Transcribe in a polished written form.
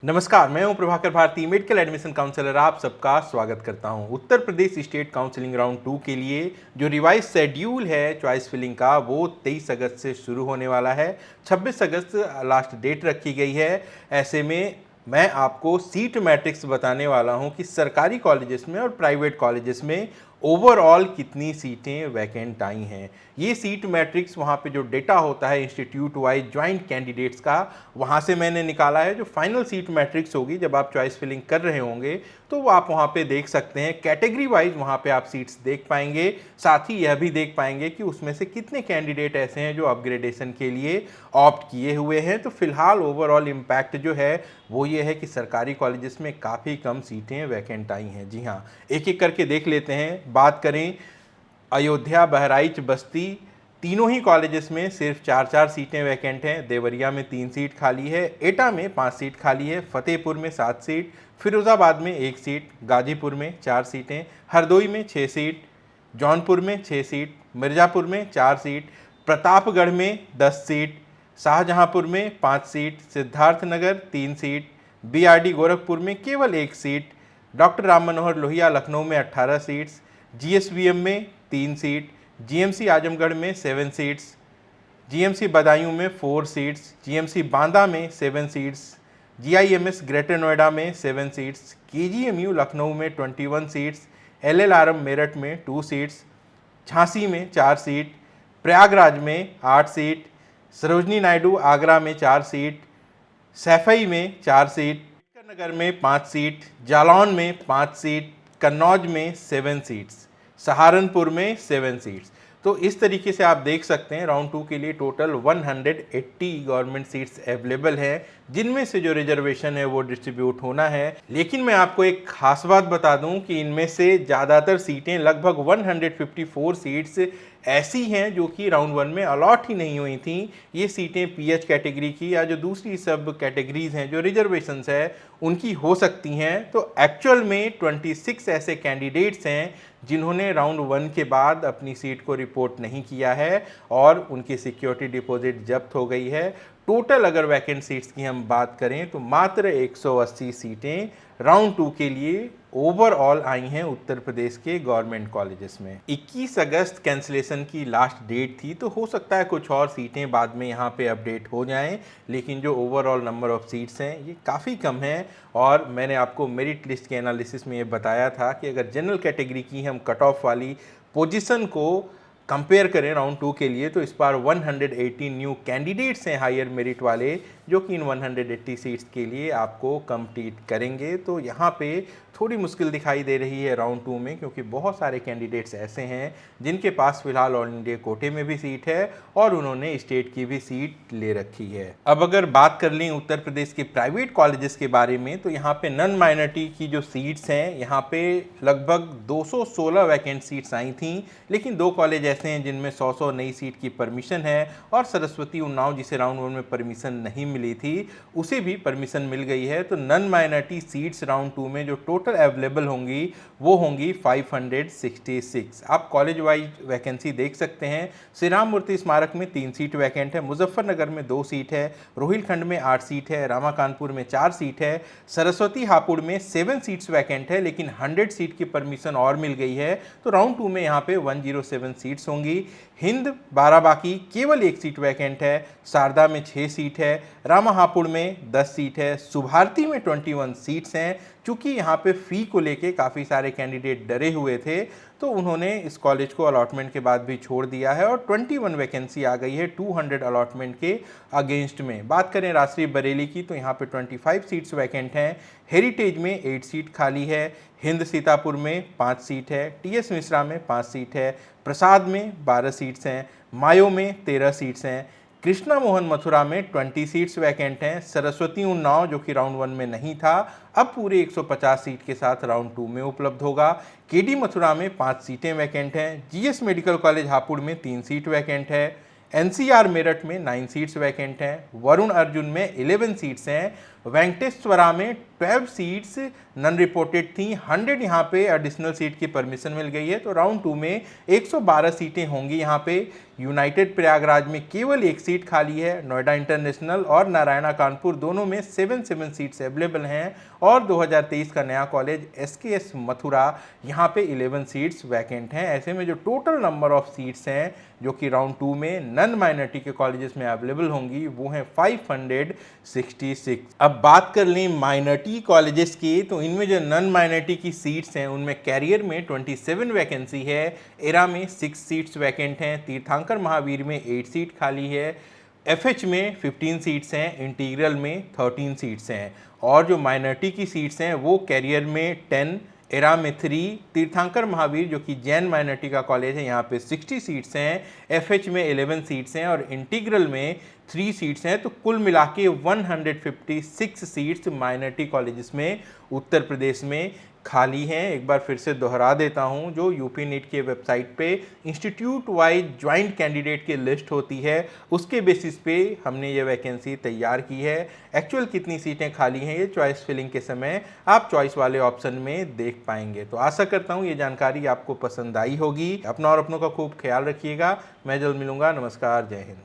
नमस्कार, मैं हूं Prabhakar Bharati, medical admission counsellor. आप सबका स्वागत करता हूं। Uttar Pradesh state counselling round 2 के लिए जो रिवाइज शेड्यूल है चॉइस फिलिंग का, वो 23 अगस्त से शुरू होने वाला है। 26 अगस्त लास्ट डेट रखी गई है। ऐसे में मैं आपको सीट मैट्रिक्स बताने वाला हूं कि सरकारी कॉलेजेस में और प्राइवेट कॉलेजेस में ओवरऑल कितनी सीटें वैकेंट आई हैं। ये सीट मैट्रिक्स वहाँ पे जो डेटा होता है इंस्टीट्यूट वाइज ज्वाइंट कैंडिडेट्स का, वहाँ से मैंने निकाला है। जो फाइनल सीट मैट्रिक्स होगी जब आप चॉइस फिलिंग कर रहे होंगे तो वो आप वहाँ पे देख सकते हैं। कैटेगरी वाइज वहाँ पे आप सीट्स देख पाएंगे, साथ ही यह भी देख पाएंगे कि उसमें से कितने कैंडिडेट ऐसे हैं जो अपग्रेडेशन के लिए ऑप्ट किए हुए हैं। तो फिलहाल ओवरऑल इम्पैक्ट जो है वो ये है कि सरकारी कॉलेजेस में काफ़ी कम सीटें वैकेंट आई हैं। जी हाँ, एक एक करके देख लेते हैं। बात करें अयोध्या, बहराइच, बस्ती, तीनों ही कॉलेजेस में सिर्फ 4-4 सीटें वैकेंट हैं। देवरिया में 3 सीट खाली है, एटा में 5 सीट खाली है, फतेहपुर में 7 सीट, फिरोजाबाद में 1 सीट, गाजीपुर में 4 सीटें, हरदोई में 6 सीट, जौनपुर में 6 सीट, मिर्ज़ापुर में 4 सीट, प्रतापगढ़ में 10 सीट, शाहजहांपुर में 5 seat, Siddharthnagar 3 seat, BRD Gorakhpur में केवल 1 सीट, डॉक्टर राम मनोहर लोहिया लखनऊ में 18 सीट्स, जीएसवीएम में 3 सीट, जीएमसी आजमगढ़ में 7 सीट्स, जीएमसी बदायूं में 4 सीट्स, जीएमसी बांदा में 7 सीट्स, जीआईएमएस ग्रेटर नोएडा में 7 सीट्स, केजीएमयू लखनऊ में 21 सीट्स, एलएलआरएम मेरठ में 2 सीट्स, झांसी में 4 सीट, प्रयागराज में 8 सीट, सरोजनी नायडू आगरा में 4 सीट, सैफई में 4 सीट, नगर में 5 सीट, जालौन में 5 सीट, कन्नौज में 7 सीट्स, सहारनपुर में 7 सीट्स। तो इस तरीके से आप देख सकते हैं राउंड 2 के लिए टोटल 180 गवर्नमेंट सीट्स अवेलेबल हैं, जिनमें से जो रिजर्वेशन है वो डिस्ट्रीब्यूट होना है। लेकिन मैं आपको एक खास बात बता दूं कि इनमें से ज़्यादातर सीटें, लगभग 154 सीट्स ऐसी हैं जो कि राउंड 1 में अलॉट ही नहीं हुई थी। ये सीटें पीएच कैटेगरी की या जो दूसरी सब कैटेगरीज हैं, जो रिजर्वेशंस है, उनकी हो सकती हैं। तो एक्चुअल में 26 ऐसे कैंडिडेट्स हैं जिन्होंने राउंड 1 के बाद अपनी सीट को रिपोर्ट नहीं किया है और उनकी सिक्योरिटी डिपॉजिट जब्त हो गई है। टोटल अगर वैकेंट सीट्स की हम बात करें तो मात्र 180 सीटें राउंड 2 के लिए ओवरऑल आई हैं उत्तर प्रदेश के गवर्नमेंट कॉलेजेस में। 21 अगस्त कैंसिलेशन की लास्ट डेट थी, तो हो सकता है कुछ और सीटें बाद में यहाँ पे अपडेट हो जाएं, लेकिन जो ओवरऑल नंबर ऑफ सीट्स हैं ये काफ़ी कम है। और मैंने आपको मेरिट लिस्ट के एनालिसिस में ये बताया था कि अगर जनरल कैटेगरी की हम कट ऑफ वाली पोजीशन को कंपेयर करें राउंड 2 के लिए, तो इस बार 180 न्यू कैंडिडेट्स हैं हायर मेरिट वाले, जो कि इन 180 सीट्स के लिए आपको कंप्लीट करेंगे। तो यहाँ पे थोड़ी मुश्किल दिखाई दे रही है राउंड 2 में, क्योंकि बहुत सारे कैंडिडेट्स ऐसे हैं जिनके पास फिलहाल ऑल इंडिया कोटे में भी सीट है और उन्होंने स्टेट की भी सीट ले रखी है। अब अगर बात कर लें उत्तर प्रदेश के प्राइवेट कॉलेजेस के बारे में, तो यहाँ पे नॉन माइनॉरिटी की जो सीट्स हैं, यहाँ पे लगभग 216 वैकेंट सीट्स आई थी। लेकिन 2 कॉलेज ऐसे हैं जिनमें 100 नई सीट की परमिशन है, और सरस्वती उन्नाव, जिसे राउंड 1 में परमिशन नहीं मिली थी, उसे भी परमिशन मिल गई है। तो नॉन माइनॉरिटी सीट्स राउंड 2 में जो टोटल अवेलेबल होंगी वो होंगी 566। आप कॉलेज वाइज वैकेंसी देख सकते हैं। श्री राम मूर्ति स्मारक में 3 सीट वैकेंट है, मुजफ्फरनगर में 2 सीट है, रोहिलखंड में 8 सीट है, रामा कानपुर में 4 सीट है, सरस्वती हापुड़ में 7 सीट्स वैकेंट है, लेकिन 100 सीट की परमिशन और मिल गई है। तो राउंड 2 में यहाँ पे 107 सीट्स होंगी। हिंद बाराबाकी केवल 1 सीट वैकेंट है, शारदा में 6 सीट है, रामा हापुड़ में 10 सीट है, सुभारती में 21 सीट्स हैं। चूँकि यहाँ पे फ़ी को लेके काफ़ी सारे कैंडिडेट डरे हुए थे, तो उन्होंने इस कॉलेज को अलॉटमेंट के बाद भी छोड़ दिया है, और 21 वैकेंसी आ गई है 200 अलॉटमेंट के अगेंस्ट में। बात करें राजश्री बरेली की, तो यहाँ पे 25 सीट्स वैकेंट हैं। हेरिटेज में 8 सीट खाली है, हिंद सीतापुर में 5 सीट है, टीएस मिश्रा में 5 सीट है, प्रसाद में 12 सीट्स हैं, मायो में 13 सीट्स हैं, कृष्णा मोहन मथुरा में 20 सीट्स वैकेंट हैं। सरस्वती उन्नाव, जो कि राउंड 1 में नहीं था, अब पूरे 150 सीट के साथ राउंड 2 में उपलब्ध होगा। केडी मथुरा में 5 सीटें वैकेंट हैं, जीएस मेडिकल कॉलेज हापुड़ में 3 सीट वैकेंट है, एनसीआर मेरठ में 9 सीट्स वैकेंट हैं, वरुण अर्जुन में 11 सीट्स हैं, वेंकटेश्वरा में 12 सीट्स नन रिपोर्टेड थी, 100 यहाँ पे एडिशनल सीट की परमिशन मिल गई है, तो राउंड 2 में 112 सीटें होंगी यहाँ पे। यूनाइटेड प्रयागराज में केवल 1 सीट खाली है। नोएडा इंटरनेशनल और नारायणा कानपुर दोनों में 7 सीट्स अवेलेबल हैं। और 2023 का नया कॉलेज SKS मथुरा, यहाँ पे 11 सीट्स वैकेंट हैं। ऐसे में जो टोटल नंबर ऑफ सीट्स हैं जो कि राउंड 2 में नन माइनॉरिटी के कॉलेजेस में अवेलेबल होंगी वो हैं 566। अब बात कर लें माइनॉरिटी कॉलेजेस की, तो इनमें जो नन माइनॉरिटी की सीट्स हैं उनमें कैरियर में 27 वैकेंसी है, एरा में 6 सीट्स वैकेंट हैं, तीर्थंकर महावीर में 8 सीट खाली है, FH में 15 सीट्स हैं, इंटीग्रल में 13 सीट्स हैं। और जो माइनॉरिटी की सीट्स हैं वो कैरियर में 10, एरा में 3, तीर्थंकर महावीर जो कि जैन माइनॉरिटी का कॉलेज है यहाँ पे 60 सीट्स हैं, FH में 11 सीट्स हैं और इंटीग्रल में 3 सीट्स हैं। तो कुल मिला के 156 सीट्स माइनॉरिटी कॉलेजेस में उत्तर प्रदेश में खाली हैं। एक बार फिर से दोहरा देता हूं, जो यूपी नीट के वेबसाइट पे इंस्टीट्यूट वाइज ज्वाइंट कैंडिडेट की लिस्ट होती है उसके बेसिस पे हमने ये वैकेंसी तैयार की है। एक्चुअल कितनी सीटें खाली हैं ये चॉइस फिलिंग के समय आप चॉइस वाले ऑप्शन में देख पाएंगे। तो आशा करता हूँ ये जानकारी आपको पसंद आई होगी। अपना और अपनों का खूब ख्याल रखिएगा। मैं जल्द मिलूंगा। नमस्कार, जय हिंद।